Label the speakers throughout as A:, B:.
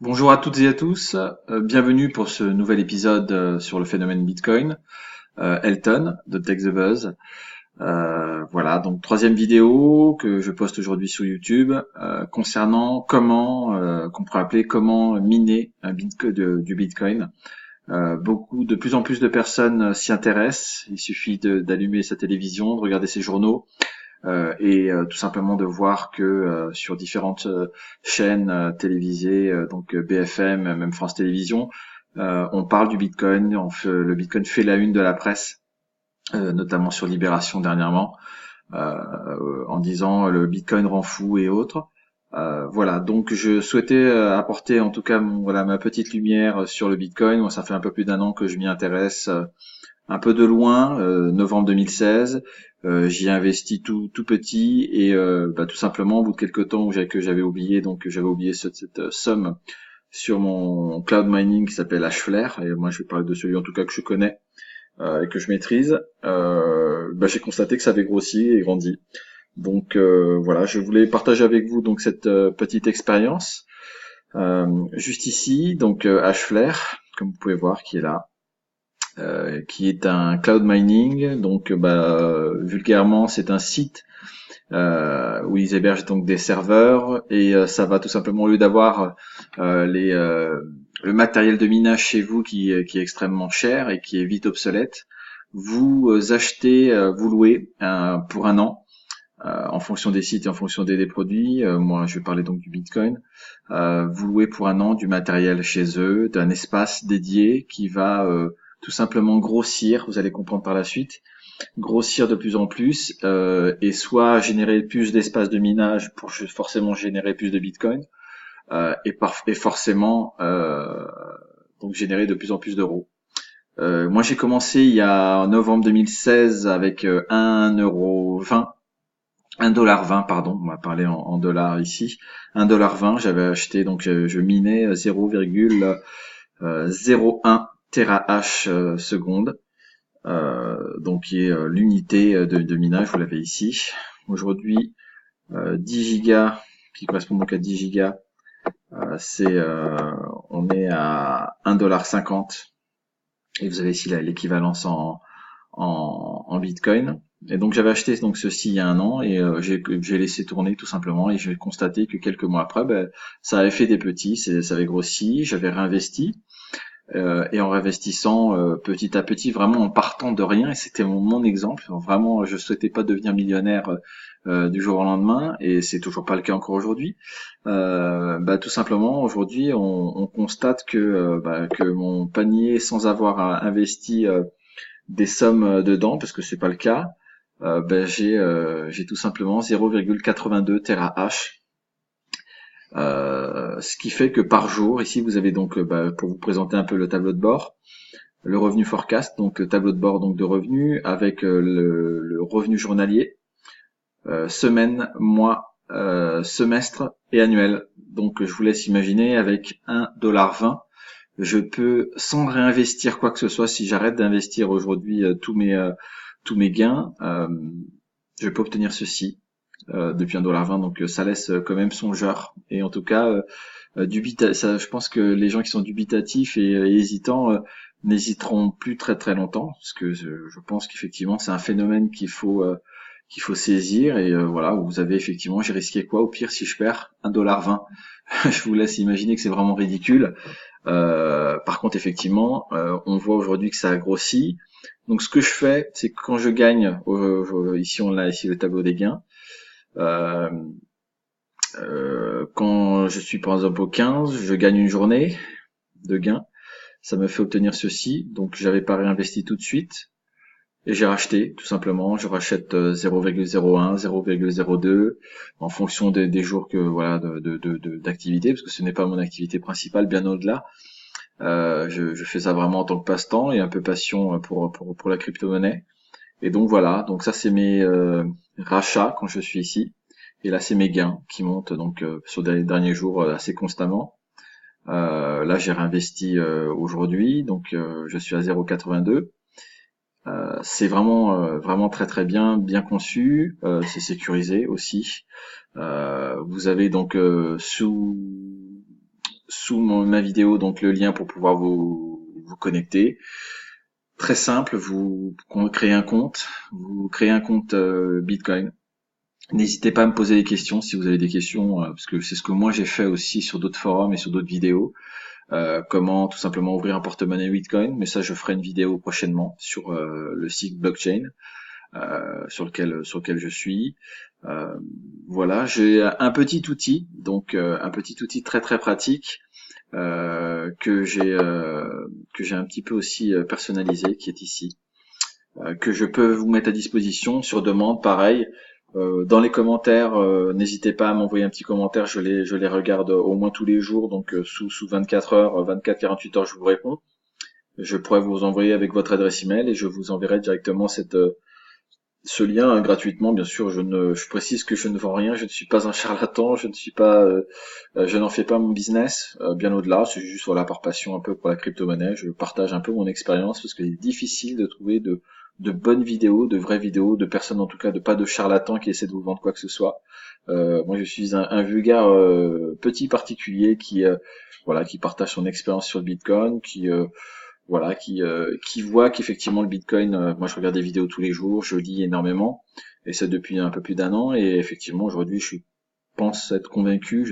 A: Bonjour à toutes et à tous, bienvenue pour ce nouvel épisode sur le phénomène Bitcoin. Elton de Tech the Buzz. Voilà, donc troisième vidéo que je poste aujourd'hui sur YouTube concernant comment, qu'on pourrait appeler comment miner du Bitcoin. De plus en plus de personnes s'y intéressent. Il suffit d'allumer sa télévision, de regarder ses journaux et tout simplement de voir que sur différentes chaînes télévisées, donc BFM, même France Télévisions, on parle du Bitcoin. Le Bitcoin fait la une de la presse, notamment sur Libération dernièrement, en disant le Bitcoin rend fou et autres. Voilà, donc je souhaitais apporter en tout cas ma petite lumière sur le Bitcoin. Moi, ça fait un peu plus d'un an que je m'y intéresse un peu de loin, novembre 2016. J'y ai investi tout petit et tout simplement au bout de quelques temps que j'avais oublié, donc j'avais oublié cette somme sur mon cloud mining qui s'appelle Hflare, et moi je vais parler de celui en tout cas que je connais et que je maîtrise. J'ai constaté que ça avait grossi et grandi. Donc voilà, je voulais partager avec vous donc cette petite expérience. Juste ici, donc Hflare, comme vous pouvez voir, qui est là. Qui est un cloud mining. Donc, vulgairement, c'est un site où ils hébergent donc des serveurs et ça va tout simplement au lieu d'avoir le matériel de minage chez vous qui est extrêmement cher et qui est vite obsolète. Vous achetez, vous louez pour un an. En fonction des sites et en fonction des produits, moi je vais parler donc du Bitcoin. Vous louez pour un an du matériel chez eux, d'un espace dédié qui va tout simplement grossir, vous allez comprendre par la suite, grossir de plus en plus et soit générer plus d'espace de minage pour forcément générer plus de Bitcoin et forcément donc générer de plus en plus d'euros. Moi j'ai commencé il y a en novembre 2016 avec 1,20 €. 1,20 $, pardon, on va parler en dollars ici. 1,20 $, j'avais acheté, donc je minais 0,01 terahash seconde, donc qui est l'unité de minage, vous l'avez ici. Aujourd'hui, 10 gigas, qui correspond donc à 10 gigas, on est à 1,50 $, et vous avez ici l'équivalence en Bitcoin. Et donc j'avais acheté donc ceci il y a un an et j'ai laissé tourner tout simplement et j'ai constaté que quelques mois après, ça avait fait des petits, ça avait grossi, j'avais réinvesti et en réinvestissant petit à petit, vraiment en partant de rien, et c'était mon exemple. Vraiment, je souhaitais pas devenir millionnaire du jour au lendemain et c'est toujours pas le cas encore aujourd'hui. Tout simplement aujourd'hui, on constate que mon panier, sans avoir investi des sommes dedans, parce que c'est pas le cas, j'ai tout simplement 0,82 terahash. Ce qui fait que par jour, ici vous avez donc, pour vous présenter un peu le tableau de bord, le revenu forecast, donc le tableau de bord donc de revenus avec le revenu journalier, semaine, mois, semestre et annuel. Donc je vous laisse imaginer avec 1,20 $, je peux, sans réinvestir quoi que ce soit, si j'arrête d'investir aujourd'hui tous mes gains, je peux obtenir ceci depuis 1,20 $. Donc ça laisse quand même songeur. Et en tout cas, je pense que les gens qui sont dubitatifs et hésitants n'hésiteront plus très très longtemps, parce que je pense qu'effectivement c'est un phénomène qu'il faut saisir. Et voilà, vous avez effectivement, j'ai risqué quoi? Au pire, si je perds 1,20 $, je vous laisse imaginer que c'est vraiment ridicule. Par contre, effectivement, on voit aujourd'hui que ça a grossi. Donc, ce que je fais, c'est que quand je gagne, ici on a ici le tableau des gains. Euh, quand je suis par exemple au 15, je gagne une journée de gain. Ça me fait obtenir ceci. Donc, j'avais pas réinvesti tout de suite. Et j'ai racheté, tout simplement. Je rachète 0,01, 0,02 en fonction des jours que voilà d'activité, parce que ce n'est pas mon activité principale, bien au-delà. Je fais ça vraiment en tant que passe-temps et un peu passion pour la crypto-monnaie. Et donc voilà, donc ça c'est mes rachats quand je suis ici. Et là c'est mes gains qui montent donc sur les derniers jours assez constamment. Là j'ai réinvesti aujourd'hui, donc je suis à 0,82. C'est vraiment très très bien conçu, c'est sécurisé aussi. Vous avez donc sous ma vidéo donc le lien pour pouvoir vous connecter. Très simple, vous créez un compte, Bitcoin. N'hésitez pas à me poser des questions si vous avez des questions, parce que c'est ce que moi j'ai fait aussi sur d'autres forums et sur d'autres vidéos. Comment tout simplement ouvrir un porte-monnaie Bitcoin, mais ça je ferai une vidéo prochainement sur le site blockchain sur lequel je suis. Voilà, j'ai un petit outil, donc un petit outil très très pratique que j'ai un petit peu aussi personnalisé, qui est ici, que je peux vous mettre à disposition sur demande, pareil. Dans les commentaires, n'hésitez pas à m'envoyer un petit commentaire, je les regarde au moins tous les jours, donc sous 24 heures, 24-48 heures, je vous réponds. Je pourrais vous envoyer avec votre adresse email et je vous enverrai directement ce lien gratuitement. Bien sûr, je précise que je ne vends rien, je ne suis pas un charlatan, je n'en fais pas mon business, bien au-delà, c'est juste voilà par passion un peu pour la crypto-monnaie, je partage un peu mon expérience parce qu'il est difficile de trouver de bonnes vidéos, de vraies vidéos, de personnes en tout cas, de pas de charlatans qui essaient de vous vendre quoi que ce soit. Moi je suis un vulgaire petit particulier qui voilà, qui partage son expérience sur le Bitcoin, voilà, qui voit qu'effectivement le Bitcoin, moi je regarde des vidéos tous les jours, je lis énormément, et ça depuis un peu plus d'1 an, et effectivement aujourd'hui je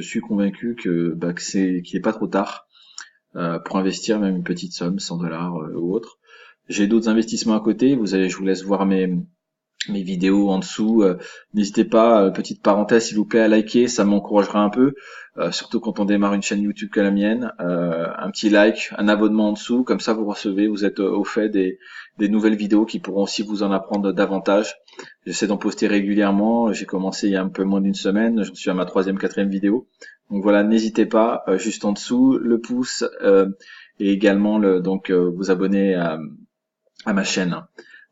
A: suis convaincu qu'il n'est pas trop tard pour investir même une petite somme, 100 dollars ou autre. J'ai d'autres investissements à côté, je vous laisse voir mes vidéos en dessous. N'hésitez pas, petite parenthèse s'il vous plaît, à liker, ça m'encouragera un peu, surtout quand on démarre une chaîne YouTube comme la mienne. Un petit like, un abonnement en dessous, comme ça vous êtes au fait des nouvelles vidéos qui pourront aussi vous en apprendre davantage. J'essaie d'en poster régulièrement, j'ai commencé il y a un peu moins d'une semaine, j'en suis à ma 3e, 4e vidéo. Donc voilà, n'hésitez pas, juste en dessous, le pouce, et également vous abonner à ma chaîne.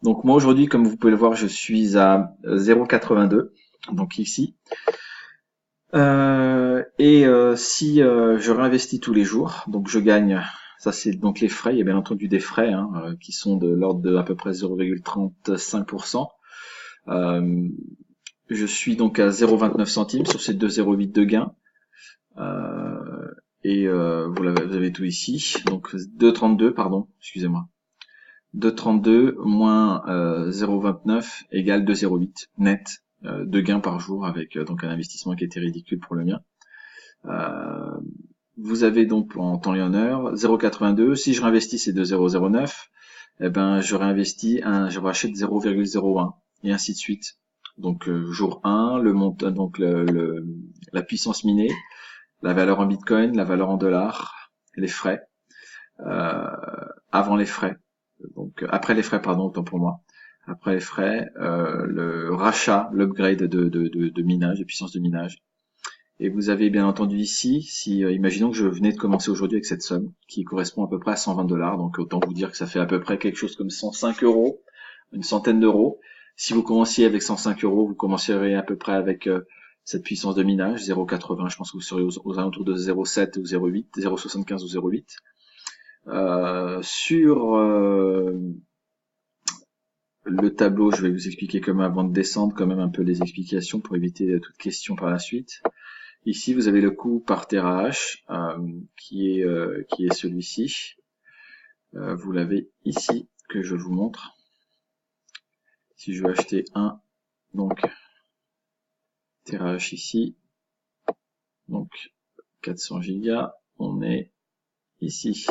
A: Donc moi aujourd'hui, comme vous pouvez le voir, je suis à 0,82, donc ici. Si je réinvestis tous les jours, donc je gagne, ça c'est donc les frais, il y a bien entendu des frais qui sont de l'ordre de à peu près 0,35%. Je suis donc à 0,29 centimes sur ces 2,08 de gain. Vous avez tout ici, donc 2,32, pardon, excusez-moi. 2,32 moins 0,29 égale 2,08 net de gains par jour avec donc un investissement qui était ridicule pour le mien. Vous avez donc en temps et en heure 0,82. Si je réinvestis ces 2,009, eh ben je rachète 0,01 et ainsi de suite. Donc jour 1, le montant, donc la puissance minée, la valeur en bitcoin, la valeur en dollars, les frais, avant les frais. Donc après les frais, pardon, autant pour moi. Après les frais, le rachat, l'upgrade de minage, de puissance de minage. Et vous avez bien entendu ici, imaginons que je venais de commencer aujourd'hui avec cette somme, qui correspond à peu près à 120 dollars, donc autant vous dire que ça fait à peu près quelque chose comme 105 euros, une centaine d'euros. Si vous commenciez avec 105 euros, vous commencerez à peu près avec cette puissance de minage, 0,80, je pense que vous serez aux alentours de 0,7 ou 0,8, 0,75 ou 0,8. Sur le tableau, je vais vous expliquer quand même avant de descendre quand même un peu les explications pour éviter toute question par la suite. Ici, vous avez le coût par terahash qui est celui-ci. Vous l'avez ici que je vous montre. Si je veux acheter un donc terahash ici, donc 400 gigas, on est ici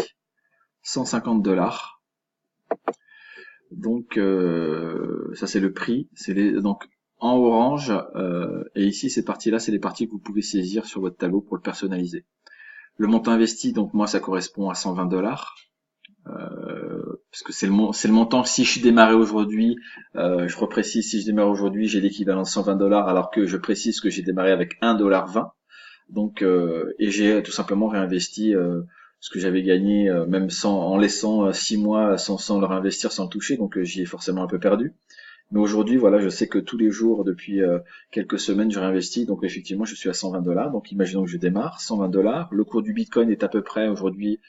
A: 150 dollars. Donc ça c'est le prix, donc en orange, et ici ces parties-là, c'est les parties que vous pouvez saisir sur votre tableau pour le personnaliser. Le montant investi, donc moi ça correspond à 120 dollars, parce que c'est le montant. Si je démarrais aujourd'hui, je reprécise, si je démarre aujourd'hui, j'ai l'équivalent de 120 dollars, alors que je précise que j'ai démarré avec 1,20 $. Donc et j'ai tout simplement réinvesti ce que j'avais gagné, même en laissant 6 mois sans le réinvestir, sans le toucher, donc j'y ai forcément un peu perdu. Mais aujourd'hui, voilà, je sais que tous les jours, depuis quelques semaines, je réinvestis, donc effectivement, je suis à 120 dollars. Donc imaginons que je démarre, 120 dollars. Le cours du Bitcoin est à peu près aujourd'hui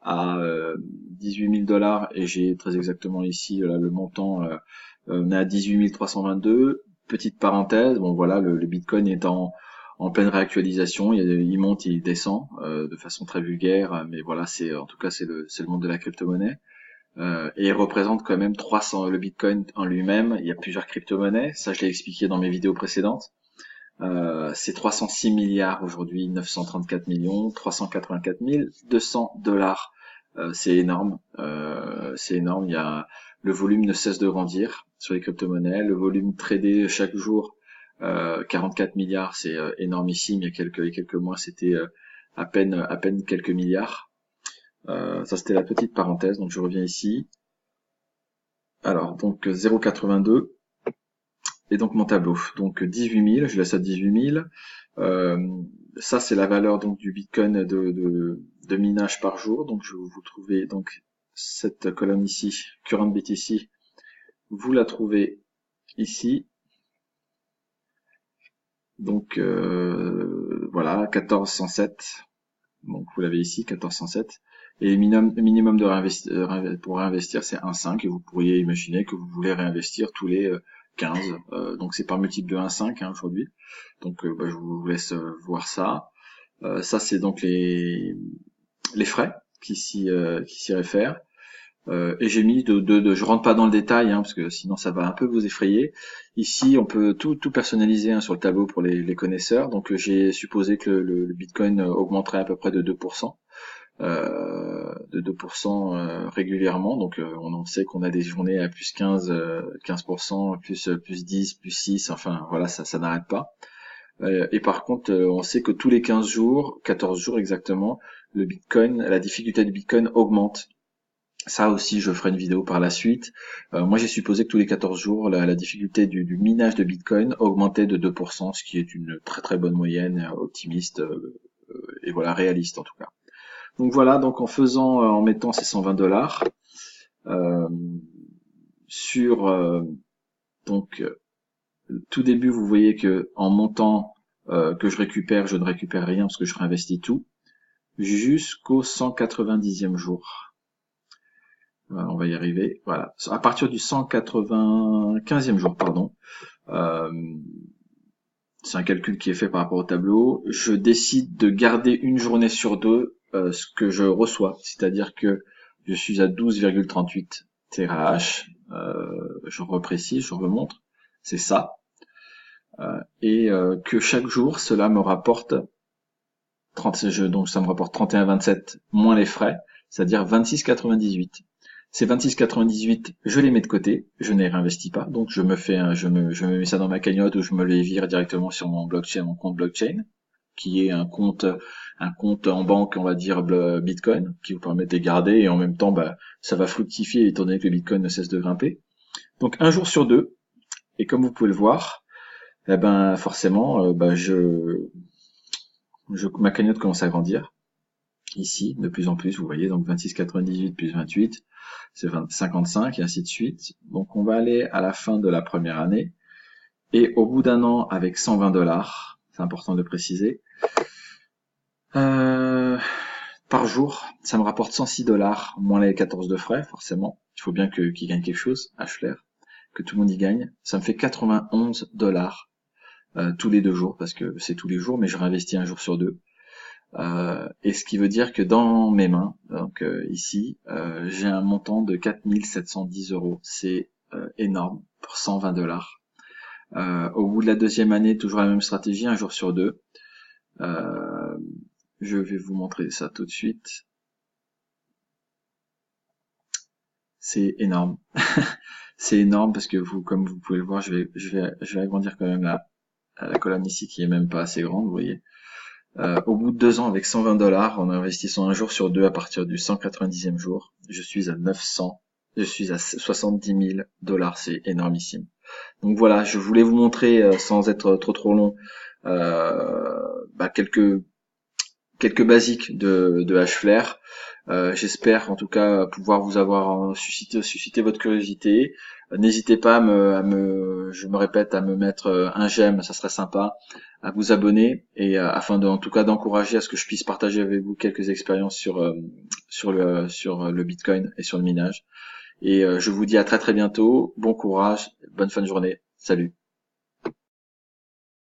A: à 18 000 dollars, et j'ai très exactement ici là, le montant, on est à 18 322. Petite parenthèse, bon voilà, le Bitcoin est en pleine réactualisation. Il monte, il descend de façon très vulgaire, mais voilà, en tout cas c'est le monde de la crypto-monnaie. Et il représente quand même 300, le Bitcoin en lui-même. Il y a plusieurs crypto-monnaies, ça je l'ai expliqué dans mes vidéos précédentes. C'est 306 milliards aujourd'hui, 934 millions, 384 200 $. C'est énorme. C'est énorme. Le volume ne cesse de grandir sur les crypto-monnaies. Le volume tradé chaque jour, 44 milliards, c'est énormissime. Il y a quelques mois, c'était à peine quelques milliards. Ça c'était la petite parenthèse. Donc je reviens ici. Alors donc 0,82. Et donc mon tableau, donc 18 000, je laisse à 18 000. Ça c'est la valeur donc du Bitcoin de minage par jour. Donc vous trouvez donc cette colonne ici, Current BTC, vous la trouvez ici. Donc voilà, 1407. Donc vous l'avez ici, 1407. Et minimum de pour réinvestir, c'est 1,5. Et vous pourriez imaginer que vous voulez réinvestir tous les 15. Donc c'est par multiple de 1,5 aujourd'hui. Donc je vous laisse voir ça. Ça c'est donc les frais qui s'y réfèrent. Et j'ai mis je rentre pas dans le détail parce que sinon ça va un peu vous effrayer. Ici on peut tout personnaliser sur le tableau pour les connaisseurs. Donc j'ai supposé que le Bitcoin augmenterait à peu près de 2%. Régulièrement. Donc on sait qu'on a des journées à plus 15%, plus 10, plus 6, enfin voilà, ça n'arrête pas. Et par contre, on sait que tous les 15 jours, 14 jours exactement, la difficulté du Bitcoin augmente. Ça aussi, je ferai une vidéo par la suite. Moi, j'ai supposé que tous les 14 jours, la difficulté du minage de Bitcoin augmentait de 2%, ce qui est une très très bonne moyenne, optimiste, et voilà, réaliste en tout cas. Donc voilà, donc en mettant ces 120 $, sur donc tout début, vous voyez que en montant que je ne récupère rien parce que je réinvestis tout, jusqu'au 190e jour. Voilà, on va y arriver. Voilà, à partir du 195e jour, pardon. C'est un calcul qui est fait par rapport au tableau. Je décide de garder une journée sur deux ce que je reçois, c'est-à-dire que je suis à 12,38 TRH. Je reprécise, je remontre, c'est ça. Et que chaque jour, cela me rapporte 30, donc ça me rapporte 31,27 moins les frais, c'est-à-dire 26,98. Ces 26,98, je les mets de côté, je ne les réinvestis pas, donc je me mets ça dans ma cagnotte ou je me les vire directement sur mon compte blockchain, qui est un compte en banque, on va dire Bitcoin, qui vous permet de les garder et en même temps, ça va fructifier étant donné que le Bitcoin ne cesse de grimper. Donc un jour sur deux, et comme vous pouvez le voir, forcément, ma cagnotte commence à grandir. Ici, de plus en plus, vous voyez, donc 26,98 plus 28, c'est 55 et ainsi de suite. Donc on va aller à la fin de la première année. Et au bout d'un an, avec 120 $, c'est important de le préciser, par jour, ça me rapporte 106 $, moins les 14 de frais, forcément. Il faut bien qu'il gagne quelque chose, Hfler, que tout le monde y gagne. Ça me fait 91 $ tous les 2 jours, parce que c'est tous les jours, mais je réinvestis un jour sur deux. Et ce qui veut dire que dans mes mains, donc ici, j'ai un montant de 4 710 €. C'est énorme pour 120 $. Au bout de la deuxième année, toujours la même stratégie, un jour sur deux. Je vais vous montrer ça tout de suite. C'est énorme. C'est énorme parce que comme vous pouvez le voir, je vais agrandir quand même la colonne ici qui est même pas assez grande, vous voyez. Au bout de 2 ans, avec 120 $, en investissant un jour sur deux à partir du 190e jour, je suis à 70 000 $, c'est énormissime. Donc voilà, je voulais vous montrer, sans être trop long, quelques basiques de Hfler. J'espère en tout cas pouvoir vous avoir suscité votre curiosité. N'hésitez pas je me répète, à me mettre un j'aime, ça serait sympa, à vous abonner et afin en tout cas d'encourager à ce que je puisse partager avec vous quelques expériences sur le Bitcoin et sur le minage. Et je vous dis à très bientôt, bon courage, bonne fin de journée, salut.